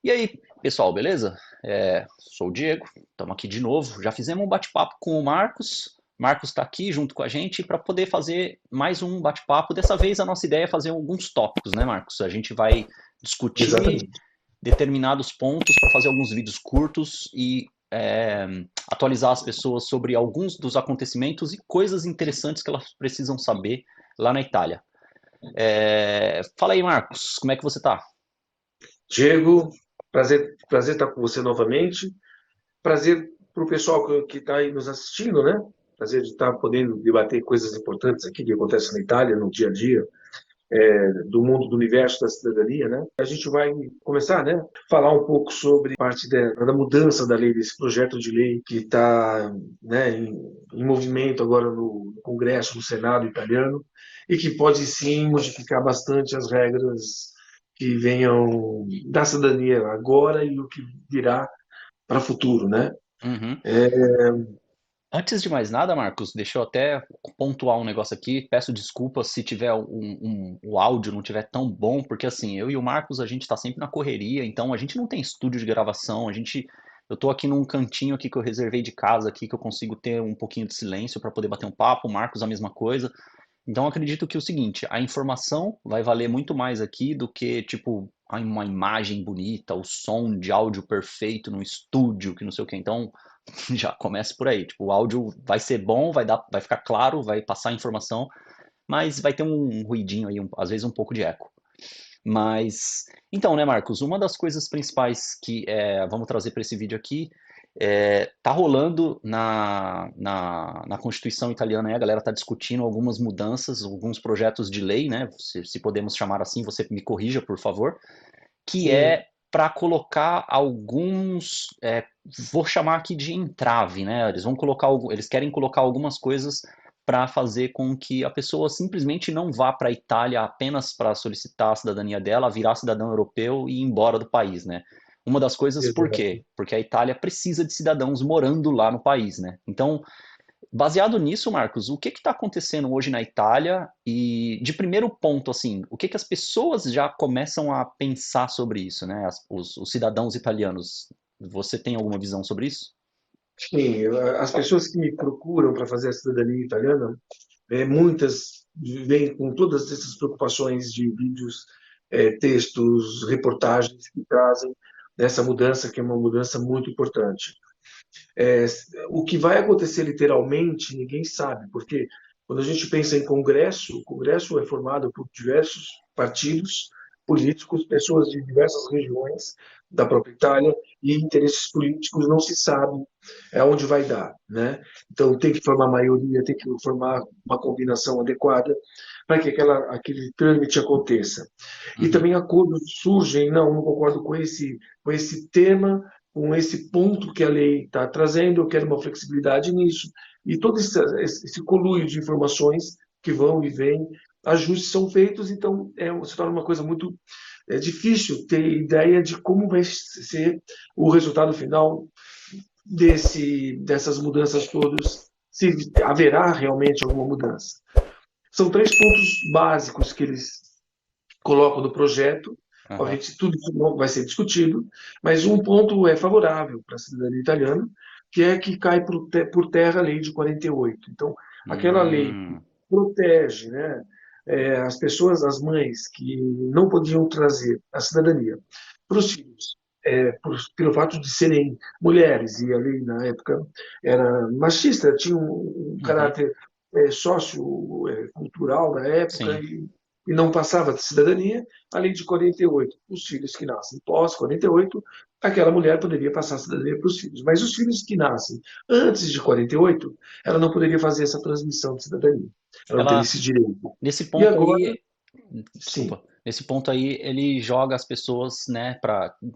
E aí, pessoal, beleza? Sou o Diego, estamos aqui de novo. Já fizemos um bate-papo com o Marcos. Marcos está aqui junto com a gente para poder fazer mais um bate-papo. Dessa vez a nossa ideia é fazer alguns tópicos, né, Marcos? A gente vai discutir Exatamente. determinados pontos para fazer alguns vídeos curtos e atualizar as pessoas sobre alguns dos acontecimentos e coisas interessantes que elas precisam saber lá na Itália. Fala aí, Marcos, como é que você está? Diego, prazer estar com você novamente. Prazer para o pessoal que está aí nos assistindo, né? Prazer de estar podendo debater coisas importantes aqui que acontecem na Itália, no dia a dia, do mundo, do universo da cidadania, né? A gente vai começar, né? Falar um pouco sobre parte da mudança da lei, desse projeto de lei que está, né, em movimento agora no Congresso, no Senado italiano, e que pode sim modificar bastante as regras que venham da cidadania agora e o que virá para o futuro, né? Uhum. Antes de mais nada, Marcos, deixa eu até pontuar um negócio aqui. Peço desculpas se tiver o áudio não tiver tão bom, porque assim, eu e o Marcos, a gente tá sempre na correria, então a gente não tem estúdio de gravação, eu tô aqui num cantinho aqui que eu reservei de casa aqui, que eu consigo ter um pouquinho de silêncio para poder bater um papo, o Marcos a mesma coisa. Então eu acredito que é o seguinte, a informação vai valer muito mais aqui do que, tipo, uma imagem bonita, o som de áudio perfeito no estúdio, que não sei o que. Então, já começa por aí. Tipo, o áudio vai ser bom, vai ficar claro, vai passar a informação, mas vai ter um ruidinho aí, às vezes um pouco de eco. Mas, então, né, Marcos, uma das coisas principais que vamos trazer para esse vídeo aqui tá rolando na Constituição italiana, a galera tá discutindo algumas mudanças, alguns projetos de lei, né, se podemos chamar assim, você me corrija, por favor, que Sim, é para colocar alguns, vou chamar aqui de entrave, né? Eles querem colocar algumas coisas para fazer com que a pessoa simplesmente não vá para a Itália apenas para solicitar a cidadania dela, virar cidadão europeu e ir embora do país, né? Uma das coisas, por exato. quê? Porque a Itália precisa de cidadãos morando lá no país, né? Então, baseado nisso, Marcos, o que está acontecendo hoje na Itália? E de primeiro ponto, assim, o que as pessoas já começam a pensar sobre isso, né? Os cidadãos italianos. Você tem alguma visão sobre isso? Sim, as pessoas que me procuram para fazer a cidadania italiana, muitas vêm com todas essas preocupações de vídeos, textos, reportagens que trazem dessa mudança, que é uma mudança muito importante. É, o que vai acontecer literalmente, ninguém sabe, porque quando a gente pensa em Congresso, o Congresso é formado por diversos partidos políticos, pessoas de diversas regiões da própria Itália, e interesses políticos não se sabe aonde vai dar, né? Então tem que formar maioria, tem que formar uma combinação adequada para que aquele trâmite aconteça. E Uhum, também acordos surgem, não concordo com esse tema, com esse ponto que a lei está trazendo, eu quero uma flexibilidade nisso. E todo esse conluio de informações que vão e vêm, ajustes são feitos, então se torna uma coisa muito difícil ter ideia de como vai ser o resultado final dessas mudanças todas, se haverá realmente alguma mudança. São três pontos básicos que eles colocam no projeto. aham. Obviamente, tudo isso não vai ser discutido, mas um ponto é favorável para a cidadania italiana, que é que cai por terra a lei de 48. Então, aquela lei que Hum, protege, né, as pessoas, as mães que não podiam trazer a cidadania para os filhos, pelo fato de serem mulheres, e a lei na época era machista, tinha um uhum, caráter cultural na época, sim. e não passava de cidadania, além de 48, os filhos que nascem pós 48, aquela mulher poderia passar a cidadania para os filhos. Mas os filhos que nascem antes de 48, ela não poderia fazer essa transmissão de cidadania. Ela não teria Ela, esse direito. nesse E ponto agora, aí, sim, desculpa, nesse ponto aí ele joga as pessoas, né,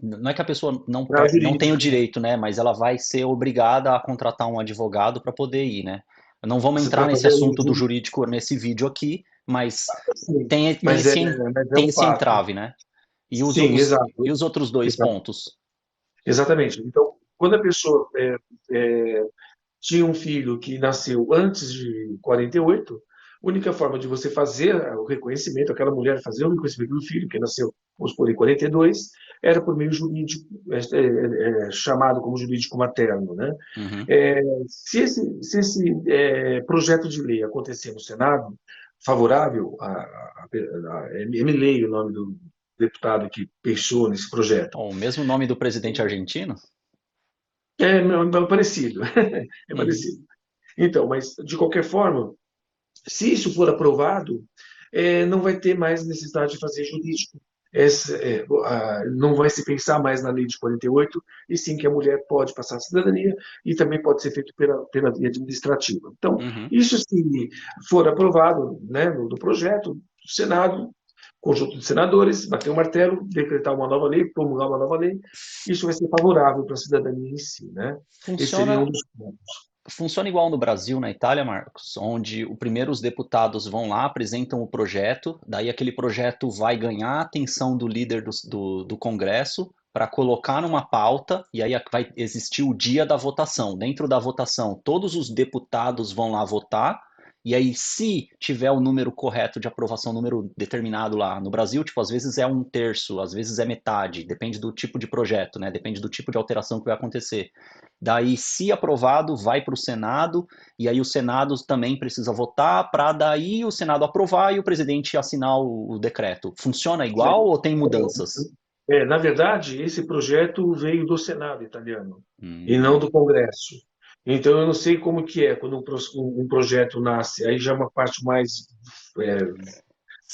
não é que a pessoa para a não tem o jurídica. direito, né, mas ela vai ser obrigada a contratar um advogado para poder ir, né. Não vamos entrar Para nesse fazer o assunto do jurídico nesse vídeo aqui, mas sim, tem, tem mas é, esse, mas é tem um esse fato. entrave, né. Sim, E exato. os outros dois pontos? Exatamente. Então, quando a pessoa tinha um filho que nasceu antes de 48, única forma de você fazer o reconhecimento, aquela mulher fazer o reconhecimento do filho, que nasceu, vamos supor, em 42, era por meio jurídico, chamado como jurídico materno, né? Uhum. Se esse projeto de lei acontecer no Senado, favorável Emilei, o nome do deputado que pensou nesse projeto. Ó, o mesmo nome do presidente argentino? É parecido, é Uhum. parecido. Então, mas de qualquer forma, se isso for aprovado, não vai ter mais necessidade de fazer jurídico. Não vai se pensar mais na lei de 48, e sim que a mulher pode passar a cidadania e também pode ser feito pela via administrativa. Então, Uhum. isso se for aprovado, né, no projeto, o Senado, conjunto de senadores, bater o martelo, decretar uma nova lei, promulgar uma nova lei, isso vai ser favorável para a cidadania em si, né? Esse seria um Funciona, dos pontos. funciona igual no Brasil, na Itália, Marcos, onde primeiro os deputados vão lá, apresentam o projeto, daí aquele projeto vai ganhar a atenção do líder do Congresso para colocar numa pauta, e aí vai existir o dia da votação. Dentro da votação, todos os deputados vão lá votar, e aí, se tiver o número correto de aprovação, número determinado lá no Brasil, tipo, às vezes é um terço, às vezes é metade, depende do tipo de projeto, né? Depende do tipo de alteração que vai acontecer. Daí, se aprovado, vai para o Senado, e aí o Senado também precisa votar para daí o Senado aprovar e o presidente assinar o decreto. Funciona igual ou tem mudanças? Na verdade, esse projeto veio do Senado italiano e Hum, não do Congresso. Então, eu não sei como que é quando um projeto nasce. Aí já é uma parte mais é,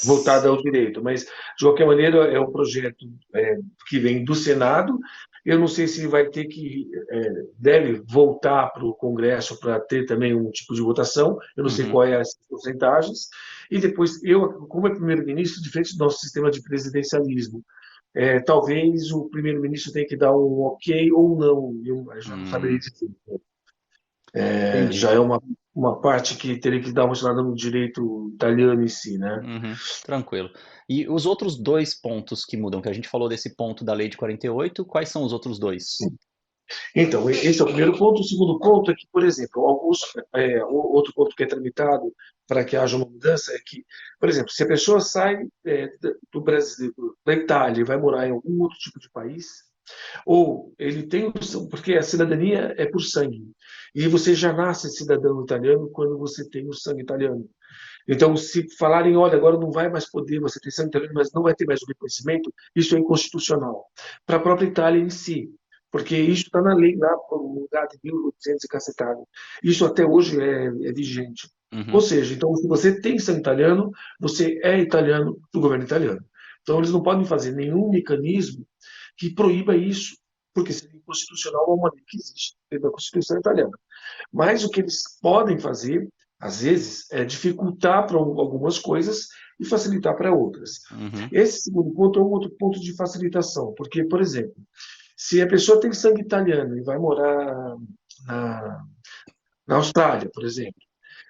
voltada ao direito. Mas, de qualquer maneira, é um projeto que vem do Senado. Eu não sei se vai ter deve voltar para o Congresso para ter também um tipo de votação. Eu não sei uhum, qual é as porcentagens. E depois, como é primeiro-ministro, diferente do nosso sistema de presidencialismo, talvez o primeiro-ministro tenha que dar um ok ou não, eu já não saberia hum, dizer. Já entendi. é uma parte que teria que dar uma estudada no direito italiano em si, né? Uhum, tranquilo. E os outros dois pontos que mudam, que a gente falou desse ponto da lei de 48, quais são os outros dois? Então, esse é o primeiro ponto. O segundo ponto é que, por exemplo, outro ponto que é tramitado para que haja uma mudança é que, por exemplo, se a pessoa sai do Brasil, da Itália e vai morar em algum outro tipo de país, ou ele tem, porque a cidadania é por sangue, e você já nasce cidadão italiano quando você tem o sangue italiano. Então, se falarem, olha, agora não vai mais poder, você tem sangue italiano, mas não vai ter mais o reconhecimento, isso é inconstitucional. Para a própria Itália em si, porque isso está na lei lá, por um lugar de 1800 e cacetado. Isso até hoje é vigente. Ou Uhum, seja, então, se você tem sangue italiano, você é italiano do governo italiano. Então, eles não podem fazer nenhum mecanismo que proíba isso, porque seria inconstitucional uma maneira que existe dentro da Constituição italiana. Mas o que eles podem fazer, às vezes, é dificultar para algumas coisas e facilitar para outras. uhum, Esse segundo ponto é um outro ponto de facilitação, porque, por exemplo, se a pessoa tem sangue italiano e vai morar na, na Austrália, por exemplo,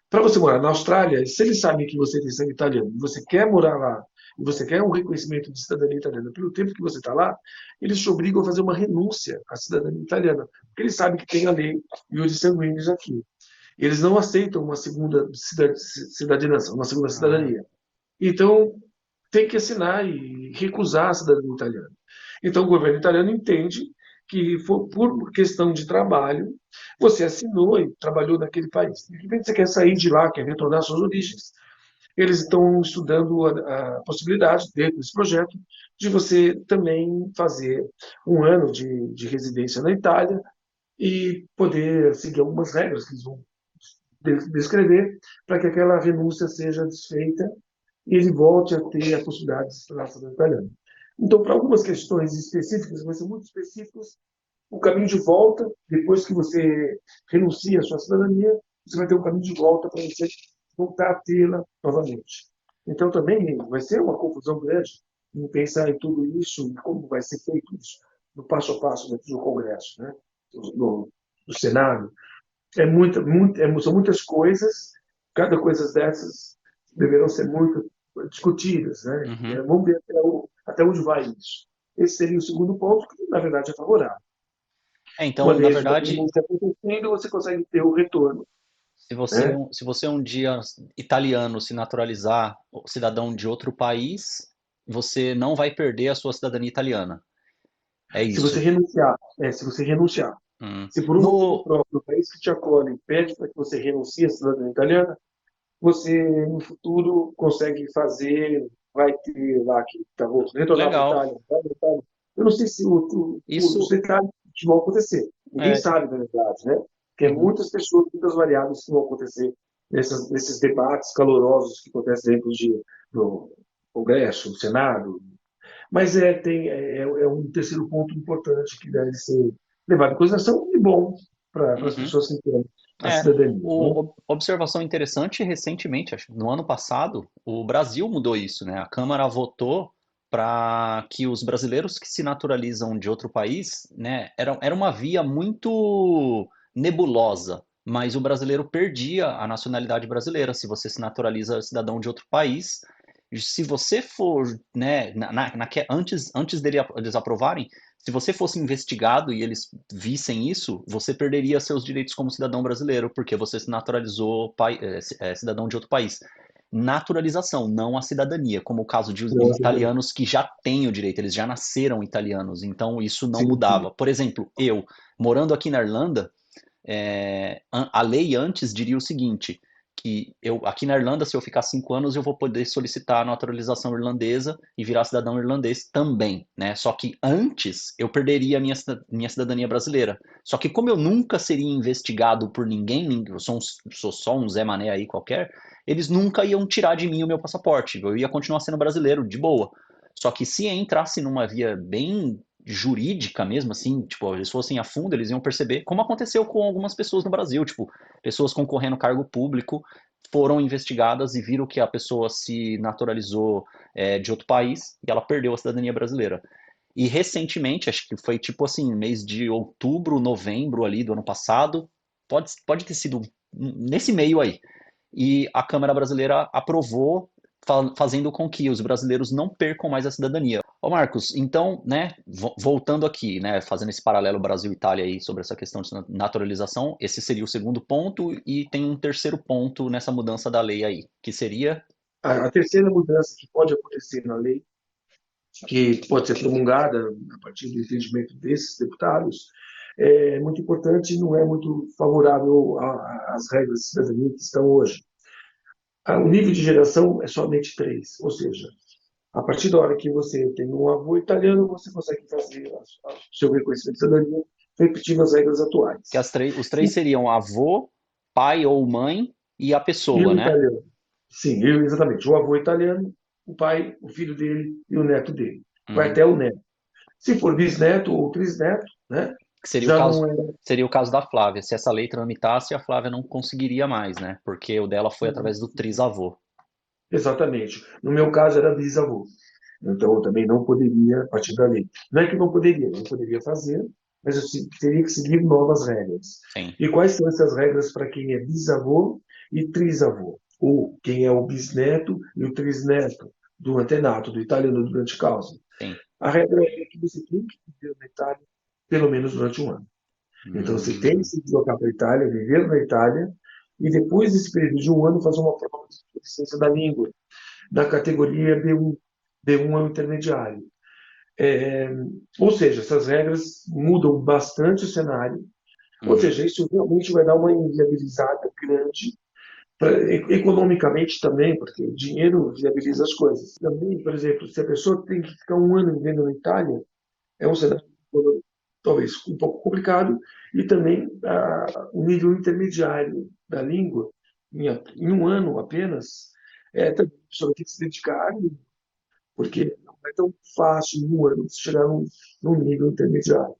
para você morar na Austrália, se eles sabem que você tem sangue italiano e você quer morar lá, e você quer um reconhecimento de cidadania italiana pelo tempo que você está lá, eles te obrigam a fazer uma renúncia à cidadania italiana, porque eles sabem que tem a lei e os sanguíneos aqui. Eles não aceitam uma segunda cidadania, uma segunda ah, cidadania. Então, tem que assinar e recusar a cidadania italiana. Então, o governo italiano entende que, por questão de trabalho, você assinou e trabalhou naquele país. De repente, você quer sair de lá, quer retornar às suas origens. Eles estão estudando a possibilidade, dentro desse projeto, de você também fazer um ano de residência na Itália e poder seguir algumas regras que eles vão descrever para que aquela renúncia seja desfeita e ele volte a ter a possibilidade de se tornar cidadão italiano. Então, para algumas questões específicas, mas são muito específicas, o caminho de volta, depois que você renuncia à sua cidadania, você vai ter um caminho de volta para você voltar a tê-la novamente. Então, também vai ser uma confusão grande em pensar em tudo isso e como vai ser feito isso no passo a passo dentro do Congresso, né? do Senado. São muitas coisas, cada coisa dessas deverão ser muito discutidas, né? uhum. Vamos ver até onde vai isso. Esse seria o segundo ponto, que na verdade é favorável. É, Uma então, na vez uma verdade, renúncia acontecendo, você consegue ter o retorno. né? Se você um dia italiano se naturalizar cidadão de outro país, você não vai perder a sua cidadania italiana. É Se você isso. renunciar, se você renunciar. Hum. Se por um motivo No, próprio o país que te acolhe pede para que você renuncie à cidadania italiana, você no futuro consegue fazer, vai ter lá que tá, vou retornar para a legal. Itália, vai para a Itália. Eu não sei se os Isso detalhes que vão acontecer. Ninguém é. sabe, na verdade, né? Porque é Uhum, muitas pessoas, muitas variáveis que vão acontecer nesses debates calorosos que acontecem dentro do Congresso, do Senado. Mas é um terceiro ponto importante que deve ser levado em consideração e bom para as uhum. pessoas que têm a É, cidadania, né? observação interessante, recentemente, acho que no ano passado, o Brasil mudou isso, né? A Câmara votou para que os brasileiros que se naturalizam de outro país, né, era uma via muito nebulosa, mas o brasileiro perdia a nacionalidade brasileira se você se naturaliza cidadão de outro país. Se você for, né, antes deles aprovarem, se você fosse investigado e eles vissem isso, você perderia seus direitos como cidadão brasileiro, porque você se naturalizou cidadão de outro país. Naturalização, não a cidadania, como o caso de italianos que já têm o direito, eles já nasceram italianos, então isso não Sim, sim. mudava. Por exemplo, eu, morando aqui na Irlanda, a lei antes diria o seguinte, que eu aqui na Irlanda, se eu ficar 5 anos, eu vou poder solicitar a naturalização irlandesa e virar cidadão irlandês também, né? Só que antes eu perderia a minha cidadania brasileira. Só que como eu nunca seria investigado por ninguém, eu sou só um Zé Mané aí qualquer, eles nunca iam tirar de mim o meu passaporte. Eu ia continuar sendo brasileiro, de boa. Só que se entrasse numa via bem jurídica mesmo, assim, tipo, eles fossem a fundo, eles iam perceber, como aconteceu com algumas pessoas no Brasil, tipo, pessoas concorrendo cargo público foram investigadas e viram que a pessoa se naturalizou de outro país e ela perdeu a cidadania brasileira. E recentemente, acho que foi tipo assim, mês de outubro, novembro ali do ano passado, pode ter sido nesse meio aí, e a Câmara Brasileira aprovou, fazendo com que os brasileiros não percam mais a cidadania. Ô Marcos, então, né, voltando aqui, né, fazendo esse paralelo Brasil-Itália aí sobre essa questão de naturalização, esse seria o segundo ponto e tem um terceiro ponto nessa mudança da lei aí, que seria. A terceira mudança que pode acontecer na lei, que pode ser promulgada a partir do entendimento desses deputados, é muito importante e não é muito favorável às regras de cidadania que estão hoje. O nível de geração é somente três, ou seja, a partir da hora que você tem um avô italiano, você consegue fazer o seu reconhecimento de cidadania repetindo as regras Que atuais. os três seriam avô, pai ou mãe e a E pessoa, o né? italiano? Sim, exatamente. O avô italiano, o pai, o filho dele e o neto dele. Vai Uhum. até o neto. Se for bisneto ou trisneto, né, Que já não é. seria o caso da Flávia. Se essa lei tramitasse, a Flávia não conseguiria mais, né? Porque o dela foi através do trisavô. Exatamente. No meu caso, era bisavô. Então, eu também não poderia, a partir da lei. Não é que não poderia fazer, mas eu teria que seguir novas regras. Sim, E quais são essas regras para quem é bisavô e trisavô? Ou quem é o bisneto e o trisneto do antenato, do italiano durante causa? sim. A regra é que você tem que viver na Itália pelo menos durante um ano. Então, você tem que Hum, se deslocar para a Itália, viver na Itália, e depois desse período de um ano, fazer uma prova de proficiência da língua, da categoria B1. B1 é o intermediário. É, ou seja, essas regras mudam bastante o cenário. Ou uhum, seja, isso realmente vai dar uma inviabilizada grande, economicamente também, porque o dinheiro viabiliza as coisas. Também, por exemplo, se a pessoa tem que ficar um ano vivendo na Itália, é um cenário talvez um pouco complicado, e também o nível intermediário da língua, em um ano apenas, também a pessoa vai ter que se dedicar, porque não é tão fácil em um ano você chegar num nível intermediário.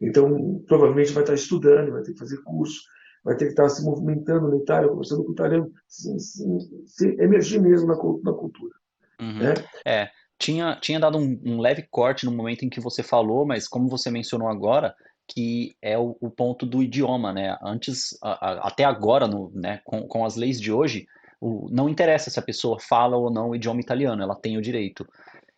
Então, provavelmente vai estar estudando, vai ter que fazer curso, vai ter que estar se movimentando na Itália, conversando com o italiano, se emergir mesmo na cultura. uhum. Né? É, tinha dado um leve corte no momento em que você falou, mas como você mencionou agora, que é o ponto do idioma, né? Antes, até agora, né, com as leis de hoje, não interessa se a pessoa fala ou não o idioma italiano, ela tem o direito.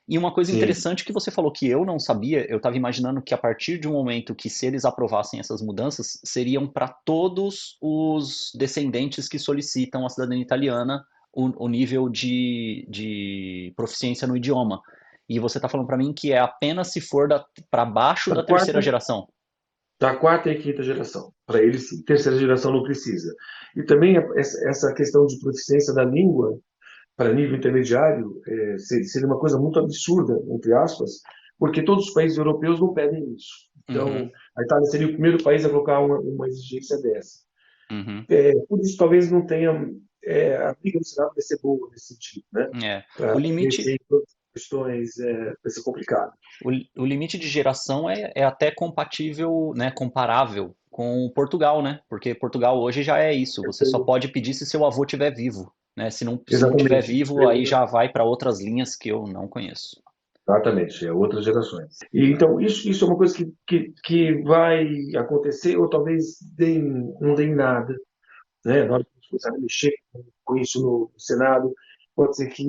E uma coisa sim, interessante que você falou que eu não sabia, eu estava imaginando que a partir de um momento que se eles aprovassem essas mudanças, seriam para todos os descendentes que solicitam a cidadania italiana o nível de proficiência no idioma. E você está falando para mim que é apenas se for para baixo da da terceira quarta, geração. da quarta e quinta geração. Para eles, terceira geração não precisa. E também essa questão de proficiência da língua para nível intermediário seria uma coisa muito absurda, entre aspas, porque todos os países europeus não pedem isso. Uhum, Então, a Itália seria o primeiro país a colocar uma exigência dessa. uhum. Por isso, talvez não tenha. A briga no Senado vai ser boa nesse sentido, né? É. Para O ver limite, se todas as questões vai ser complicado. o limite de geração é até compatível, né, comparável com Portugal, né? Porque Portugal hoje já é isso. Você só pode pedir se seu avô estiver vivo, né? Se não tiver Exatamente. vivo, aí já vai para outras linhas que eu não conheço. Exatamente, é outras gerações. E, então, isso é uma coisa que vai acontecer, ou talvez não dê em nada, né? Na hora que a gente começar a mexer com isso no Senado, pode ser que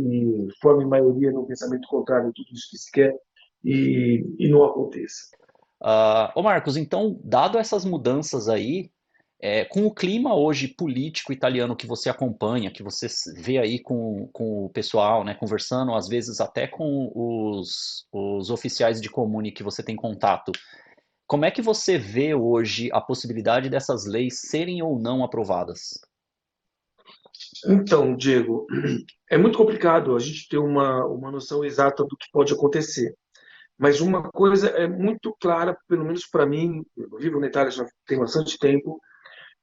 forme maioria no pensamento contrário a tudo isso que se quer e não aconteça. Ô Marcos, então, dado essas mudanças aí, com o clima hoje político italiano que você acompanha, que você vê aí com o pessoal, né, conversando, às vezes até com os oficiais de comune que você tem contato, como é que você vê hoje a possibilidade dessas leis serem ou não aprovadas? Então, Diego, é muito complicado a gente ter uma noção exata do que pode acontecer. Mas uma coisa é muito clara, pelo menos para mim, eu vivo na Itália já tem bastante tempo.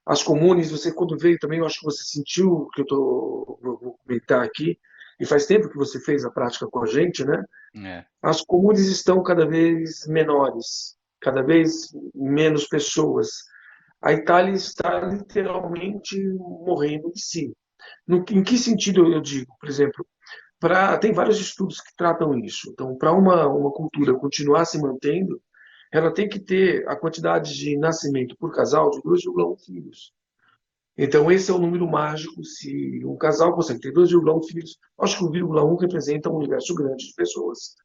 As comunes, você quando veio também, eu acho que você sentiu o que vou comentar aqui, e faz tempo que você fez a prática com a gente, né? É. As comunes estão cada vez menores, cada vez menos pessoas. A Itália está literalmente morrendo de si. Em que sentido eu digo? Por exemplo, tem vários estudos que tratam isso. Então, para uma cultura continuar se mantendo, ela tem que ter a quantidade de nascimento por casal de 2,1 filhos. Então, esse é o número mágico. Se um casal consegue ter 2,1 filhos, acho que o 1,1 representa um universo grande de pessoas.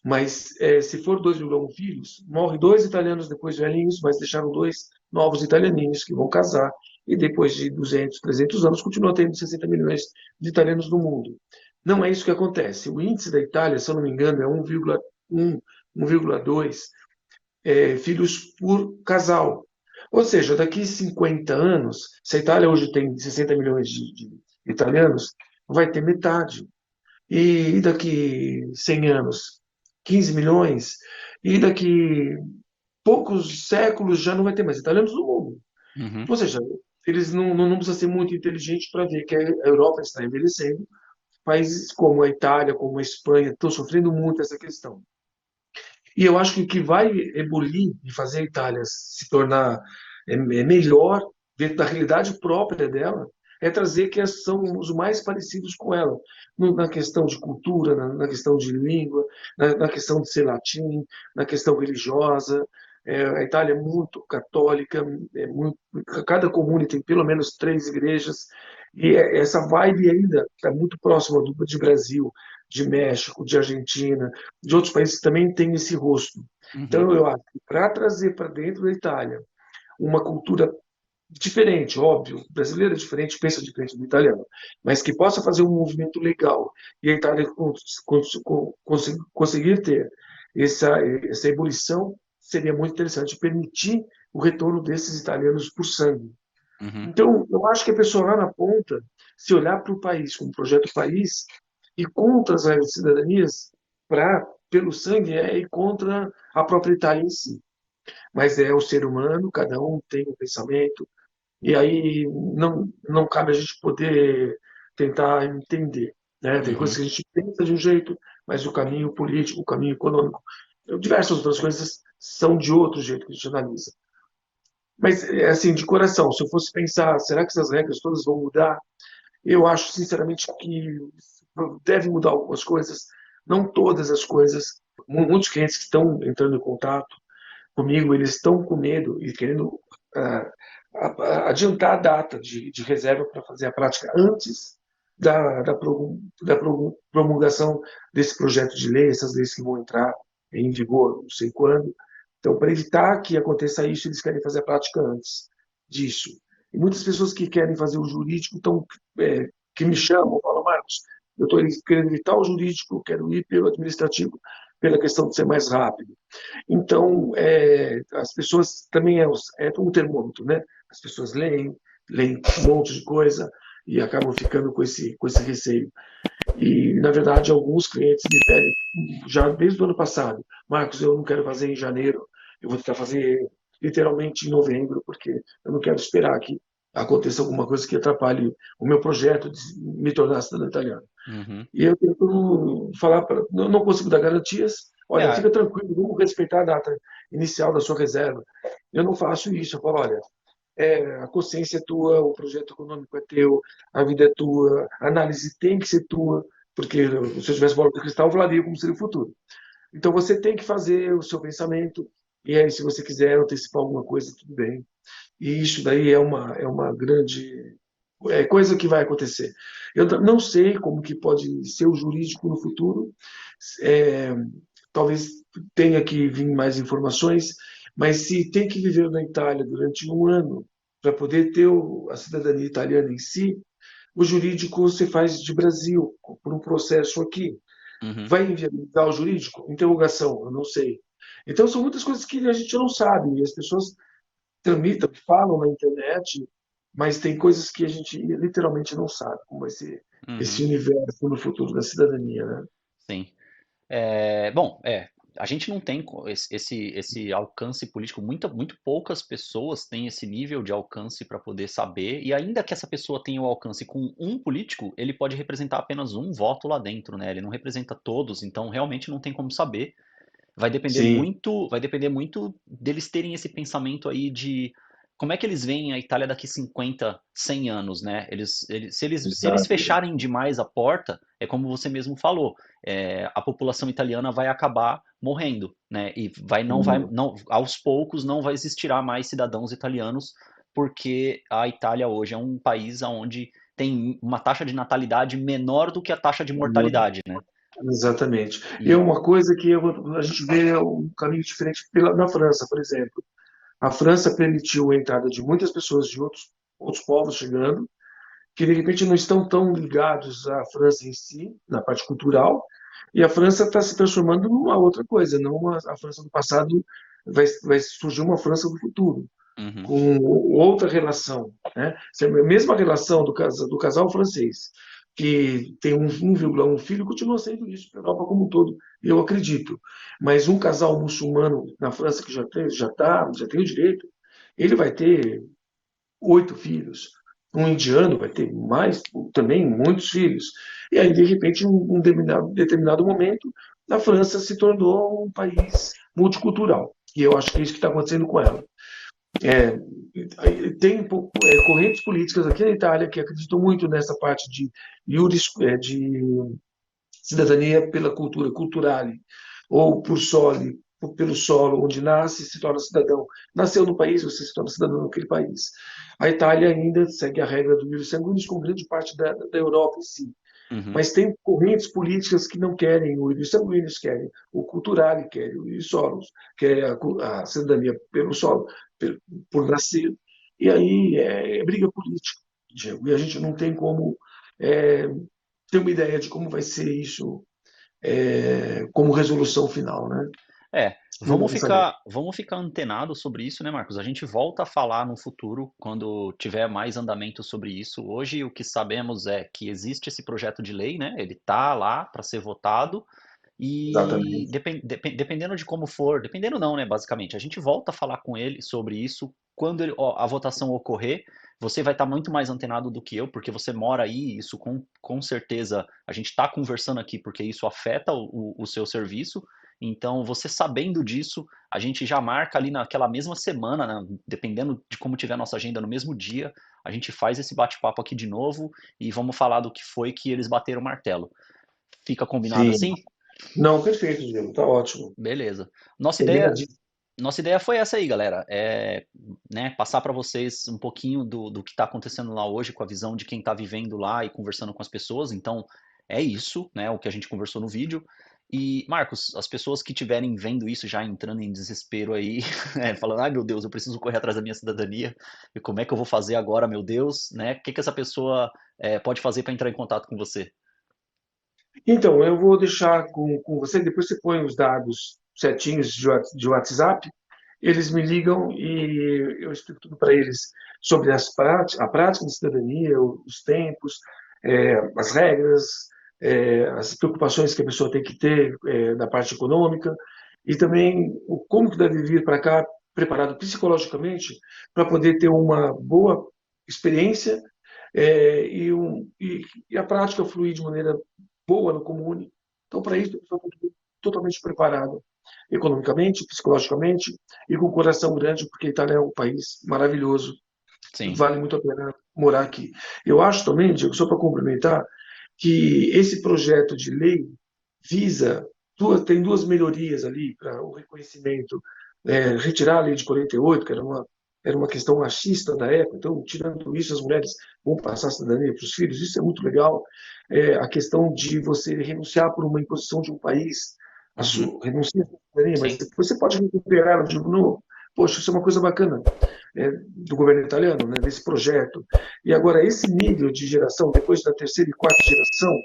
Mas se for 2,1 filhos, morre dois italianos depois de velhinhos, mas deixaram dois novos italianinhos que vão casar. E depois de 200, 300 anos, continua tendo 60 milhões de italianos no mundo. Não é isso que acontece. O índice da Itália, se eu não me engano, é 1,1, 1,2 filhos por casal. Ou seja, daqui a 50 anos, se a Itália hoje tem 60 milhões de italianos, vai ter metade. E daqui 100 anos, 15 milhões. E daqui poucos séculos já não vai ter mais italianos no mundo. Uhum. Ou seja, eles não precisam ser muito inteligentes para ver que a Europa está envelhecendo. Países como a Itália, como a Espanha, estão sofrendo muito essa questão. E eu acho que o que vai ebulir e fazer a Itália se tornar melhor dentro da realidade própria dela é trazer que são os mais parecidos com ela, na questão de cultura, na questão de língua, na questão de ser latim, na questão religiosa. A Itália é muito católica, cada comune tem pelo menos 3 igrejas, e essa vibe ainda está muito próxima de Brasil, de México, de Argentina, de outros países que também têm esse rosto. Uhum. Então, eu acho que para trazer para dentro da Itália uma cultura diferente, óbvio, brasileira é diferente, pensa diferente do italiano, mas que possa fazer um movimento legal e a Itália conseguir ter essa ebulição, seria muito interessante permitir o retorno desses italianos por sangue. Uhum. Então, eu acho que a pessoa lá na ponta, se olhar para o país como projeto país e contra as regras de cidadanias, pelo sangue, é ir contra a própria Itália em si. Mas é o ser humano, cada um tem um pensamento, e aí não cabe a gente poder tentar entender. Né? Tem coisas Uhum. que a gente pensa de um jeito, mas o caminho político, o caminho econômico, diversas outras coisas são de outro jeito que a gente analisa. Mas, assim, de coração, se eu fosse pensar, será que essas regras todas vão mudar? Eu acho, sinceramente, que deve mudar algumas coisas, não todas as coisas. Muitos clientes que estão entrando em contato comigo, eles estão com medo e querendo adiantar a data de reserva para fazer a prática antes promulgação desse projeto de lei, essas leis que vão entrar em vigor, não sei quando. Então, para evitar que aconteça isso, eles querem fazer a prática antes disso. E muitas pessoas que querem fazer o jurídico que me chamam, falam, Marcos, eu estou querendo evitar o jurídico, quero ir pelo administrativo, pela questão de ser mais rápido. Então, as pessoas também é um termômetro, né? As pessoas leem um monte de coisa e acabam ficando com esse receio. E, na verdade, alguns clientes me pedem, já desde o ano passado, Marcos, eu não quero fazer em janeiro, eu vou tentar fazer literalmente em novembro, porque eu não quero esperar que aconteça alguma coisa que atrapalhe o meu projeto de me tornar cidadão italiano. Uhum. E eu tento falar, não consigo dar garantias, olha, É, fica tranquilo, vamos respeitar a data inicial da sua reserva. Eu não faço isso, eu falo, olha, a consciência é tua, o projeto econômico é teu, a vida é tua, a análise tem que ser tua, porque se eu tivesse bola de cristal, eu falaria como seria o futuro. Então você tem que fazer o seu pensamento, e aí se você quiser antecipar alguma coisa, tudo bem. E isso daí é uma grande coisa que vai acontecer. Eu não sei como que pode ser o jurídico no futuro, é, talvez tenha que vir mais informações, mas se tem que viver na Itália durante um ano para poder ter a cidadania italiana em si, o jurídico você faz de Brasil, por um processo aqui. uhum. Vai inviabilizar o jurídico? Interrogação, eu não sei. Então, são muitas coisas que a gente não sabe, e as pessoas tramitam, falam na internet, mas tem coisas que a gente literalmente não sabe, como esse Uhum. universo no futuro da cidadania, né? Sim. Bom, a gente não tem esse alcance político, muito poucas pessoas têm esse nível de alcance para poder saber, e ainda que essa pessoa tenha o alcance com um político, ele pode representar apenas um voto lá dentro, né? Ele não representa todos, então realmente não tem como saber. Sim. Vai depender muito deles terem esse pensamento aí de como é que eles veem a Itália daqui 50, 100 anos, né? Se eles Exato. fecharem demais a porta, é como você mesmo falou, a população italiana vai acabar morrendo, né? E não, aos poucos não vai existirá mais cidadãos italianos, porque a Itália hoje é um país onde tem uma taxa de natalidade menor do que a taxa de mortalidade, né? Exatamente. E é E, uma coisa que a gente vê um caminho diferente na França, por exemplo. A França permitiu a entrada de muitas pessoas de outros povos chegando, que de repente não estão tão ligados à França em si, na parte cultural, e a França está se transformando numa outra coisa, não a França do passado, vai surgir uma França do futuro, uhum, com outra relação, né? Se a mesma relação do casal francês, que tem 1,1 filho, continua sendo isso para a Europa como um todo, eu acredito. Mas um casal muçulmano na França que já tem o direito, ele vai ter 8 filhos. Um indiano vai ter mais, também muitos filhos. E aí, de repente, um determinado momento, a França se tornou um país multicultural. E eu acho que é isso que está acontecendo com ela. É, tem correntes políticas aqui na Itália que acreditam muito nessa parte de cidadania pela cultura, culturale, ou pelo solo onde nasce, se torna cidadão. Nasceu no país, você se torna cidadão naquele país. A Itália ainda segue a regra do ius sanguinis, como grande parte da Europa em si. uhum. Mas tem correntes políticas que não querem o ius sanguinis, querem o culturale, querem o ius solos, querem a cidadania pelo solo, por nascer. E aí é briga política, Diego. E a gente não tem como é, ter uma ideia de como vai ser isso como resolução final, né? É, Não vamos vamos saber. ficar antenado sobre isso, né, Marcos? A gente volta a falar no futuro, quando tiver mais andamento sobre isso. Hoje, o que sabemos é que existe esse projeto de lei, né? Ele tá lá para ser votado e Exatamente. dependendo de como for, dependendo não, né, basicamente, a gente volta a falar com ele sobre isso quando a votação ocorrer. Você vai estar muito mais antenado do que eu, porque você mora aí, e isso com certeza a gente está conversando aqui porque isso afeta o seu serviço. Então, você sabendo disso, a gente já marca ali naquela mesma semana, né, dependendo de como tiver a nossa agenda no mesmo dia, a gente faz esse bate-papo aqui de novo e vamos falar do que foi que eles bateram o martelo. Fica combinado Sim. assim? Não, perfeito, Diego. Tá ótimo. Beleza. Nossa ideia, Combinadíssimo. nossa ideia foi essa aí, galera. Né, passar para vocês um pouquinho do que está acontecendo lá hoje, com a visão de quem está vivendo lá e conversando com as pessoas. Então, é isso, né, o que a gente conversou no vídeo. E, Marcos, as pessoas que estiverem vendo isso já entrando em desespero aí, falando, ai meu Deus, eu preciso correr atrás da minha cidadania, e como é que eu vou fazer agora, meu Deus, né? O que que essa pessoa pode fazer para entrar em contato com você? Então, eu vou deixar com você, depois você põe os dados certinhos de WhatsApp, eles me ligam e eu explico tudo para eles sobre a prática de cidadania, os tempos, as regras, as preocupações que a pessoa tem que ter da parte econômica e também como que deve vir para cá preparado psicologicamente para poder ter uma boa experiência e a prática fluir de maneira boa no comune. Então, para isso, a pessoa tem que estar totalmente preparada, economicamente, psicologicamente e com o coração grande, porque a Itália é um país maravilhoso, Sim. vale muito a pena morar aqui. Eu acho também, Diego, só para complementar, que esse projeto de lei visa, tem duas melhorias ali para o reconhecimento, retirar a lei de 48, que era uma questão machista da época, então, tirando isso, as mulheres vão passar a cidadania para os filhos, isso é muito legal. A questão de você renunciar por uma imposição de um país, Uhum. renuncia à cidadania, mas Sim. depois você pode recuperar, eu digo, não, poxa, isso é uma coisa bacana do governo italiano, né, desse projeto. E agora, esse nível de geração, depois da terceira e quarta geração,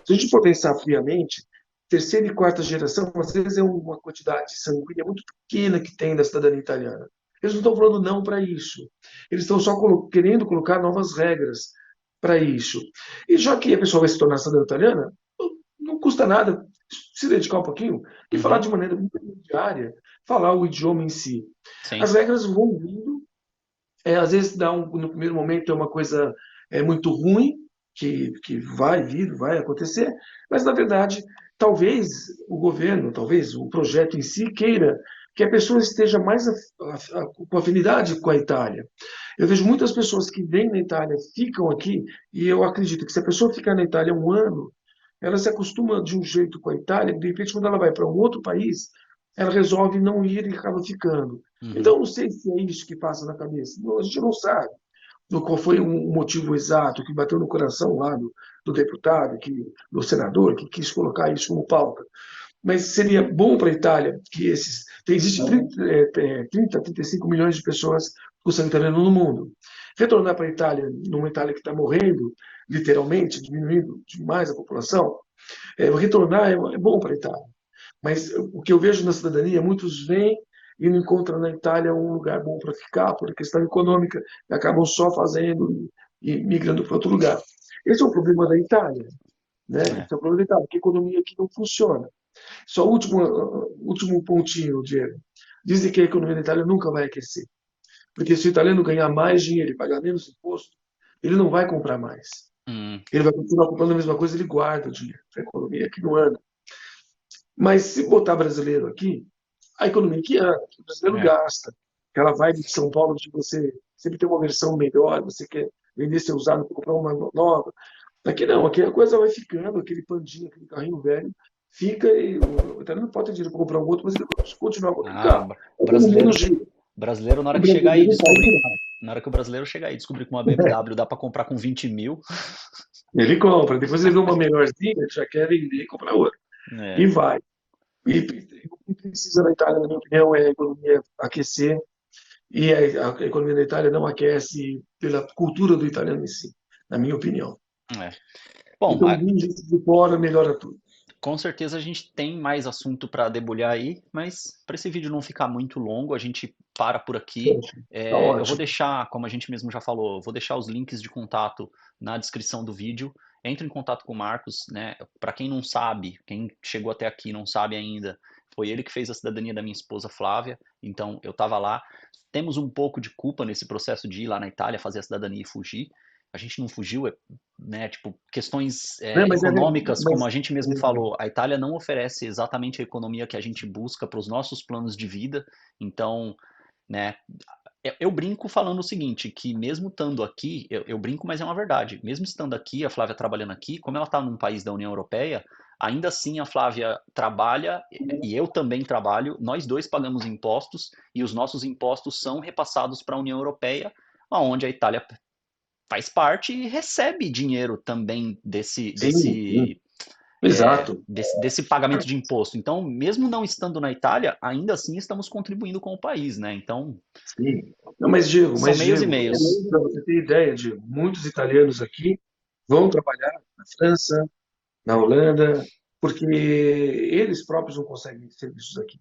se a gente for pensar friamente, terceira e quarta geração, às vezes é uma quantidade sanguínea muito pequena que tem da cidadania italiana. Eles não estão falando não para isso. Eles estão só querendo colocar novas regras para isso. E já que a pessoa vai se tornar cidadã italiana, não custa nada se dedicar um pouquinho e falar Uhum. de maneira muito diária, falar o idioma em si. Sim. As regras vão vindo, às vezes no primeiro momento é uma coisa muito ruim, que vai vir, vai acontecer, mas na verdade, talvez o governo, talvez o projeto em si queira que a pessoa esteja mais com afinidade com a Itália. Eu vejo muitas pessoas que vêm na Itália, ficam aqui, e eu acredito que se a pessoa ficar na Itália um ano, ela se acostuma de um jeito com a Itália, que de repente, quando ela vai para um outro país, ela resolve não ir e acaba ficando. Uhum. Então, não sei se é isso que passa na cabeça. Não, a gente não sabe qual foi o motivo exato que bateu no coração lá do deputado, do senador, que quis colocar isso como pauta. Mas seria bom para a Itália que existe 35 milhões de pessoas com sangue italiano no mundo. Retornar para a Itália, numa Itália que está morrendo, literalmente, diminuindo demais a população, retornar é bom para a Itália. Mas o que eu vejo na cidadania, muitos vêm e não encontram na Itália um lugar bom para ficar, por questão econômica, e acabam só fazendo e migrando para outro lugar. Esse é o problema da Itália, né? É. Esse é o problema da Itália, porque a economia aqui não funciona. Só o último pontinho, Diego. Dizem que a economia da Itália nunca vai aquecer, porque se o italiano ganhar mais dinheiro e pagar menos imposto, ele não vai comprar mais. Hum. Ele vai continuar comprando a mesma coisa, ele guarda o dinheiro. A economia aqui não anda. Mas se botar brasileiro aqui, a economia que anda, o brasileiro É. gasta. Aquela vibe de São Paulo de você sempre ter uma versão melhor, você quer vender seu usado para comprar uma nova. Aqui não, aqui a coisa vai ficando, aquele pandinho, aquele carrinho velho, fica e o italiano pode ter dinheiro para comprar um outro, mas ele vai continuar com aquele Ah, carro. Todo mundo brasileiro, gira. brasileiro, na hora O que chegar aí e brasileiro vai descobrir, virar. na hora que o brasileiro chegar aí e descobrir que uma BMW dá pra comprar com 20 mil, Ele compra, depois ele vê uma melhorzinha, ele já quer vender e comprar outra. E é, vai. E o que precisa na Itália, na minha opinião, é a economia aquecer. E a economia da Itália não aquece pela cultura do italiano em si, na minha opinião. é. Bom, Então, vir gente de fora melhora tudo. com certeza a gente tem mais assunto para debulhar aí, mas para esse vídeo não ficar muito longo, a gente para por aqui. Poxa, tá Eu vou ótimo. deixar, como a gente mesmo já falou, eu vou deixar os links de contato na descrição do vídeo. Entre em contato com o Marcos, né? Para quem não sabe, quem chegou até aqui e não sabe ainda, foi ele que fez a cidadania da minha esposa Flávia, então eu estava lá. Temos um pouco de culpa nesse processo de ir lá na Itália, fazer a cidadania e fugir. A gente não fugiu, né? Tipo, questões Né, mas, econômicas, como mas a gente mesmo falou, a Itália não oferece exatamente a economia que a gente busca para os nossos planos de vida. Então, né? eu brinco falando o seguinte, que mesmo estando aqui, eu brinco, mas é uma verdade. Mesmo estando aqui, a Flávia trabalhando aqui, como ela está num país da União Europeia, ainda assim a Flávia trabalha e eu também trabalho. Nós dois pagamos impostos e os nossos impostos são repassados para a União Europeia, onde a Itália faz parte e recebe dinheiro também Sim, sim, exato. desse pagamento de imposto. Então, mesmo não estando na Itália, ainda assim estamos contribuindo com o país, né? Então, Sim. Não, são meios e Diego, meios. para você ter ideia, Diego, muitos italianos aqui vão trabalhar na França, na Holanda, porque eles próprios não conseguem serviços aqui.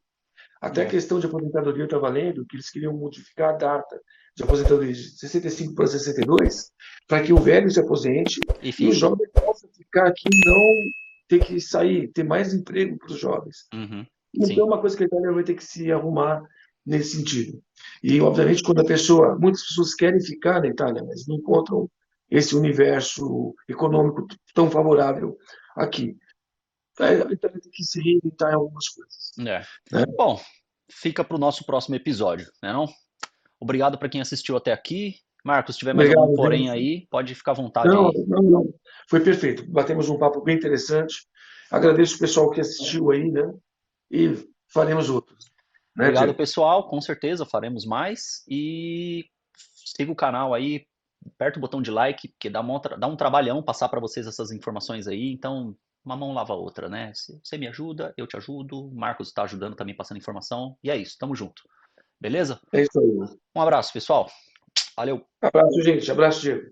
Até a É. questão de aposentadoria eu estava lendo que eles queriam modificar a data de aposentadoria de 65 para 62, para que o velho se aposente E e os fique. jovens possam ficar aqui e não ter que sair, ter mais emprego para os jovens. Uhum. Então, é Sim. uma coisa que a Itália vai ter que se arrumar nesse sentido. E, obviamente, quando a pessoa, muitas pessoas querem ficar na Itália, mas não encontram esse universo econômico tão favorável aqui. A Itália tem que se reinventar em algumas coisas, É. né? Bom, fica para o nosso próximo episódio, né não? Obrigado para quem assistiu até aqui. Marcos, se tiver mais algum Obrigado, porém gente. aí, pode ficar à vontade Não, aí. não, não. Foi perfeito. Batemos um papo bem interessante. Agradeço o pessoal que assistiu aí, né? E faremos outros, né, Obrigado, Diego? pessoal. Com certeza faremos mais. E siga o canal aí, aperta o botão de like, porque dá um trabalhão passar para vocês essas informações aí. Então, uma mão lava a outra, né? Você me ajuda, eu te ajudo. O Marcos está ajudando também, passando informação. E é isso, tamo junto. Beleza? É isso aí. Um abraço, pessoal. Valeu. Abraço, gente. Abraço, Diego.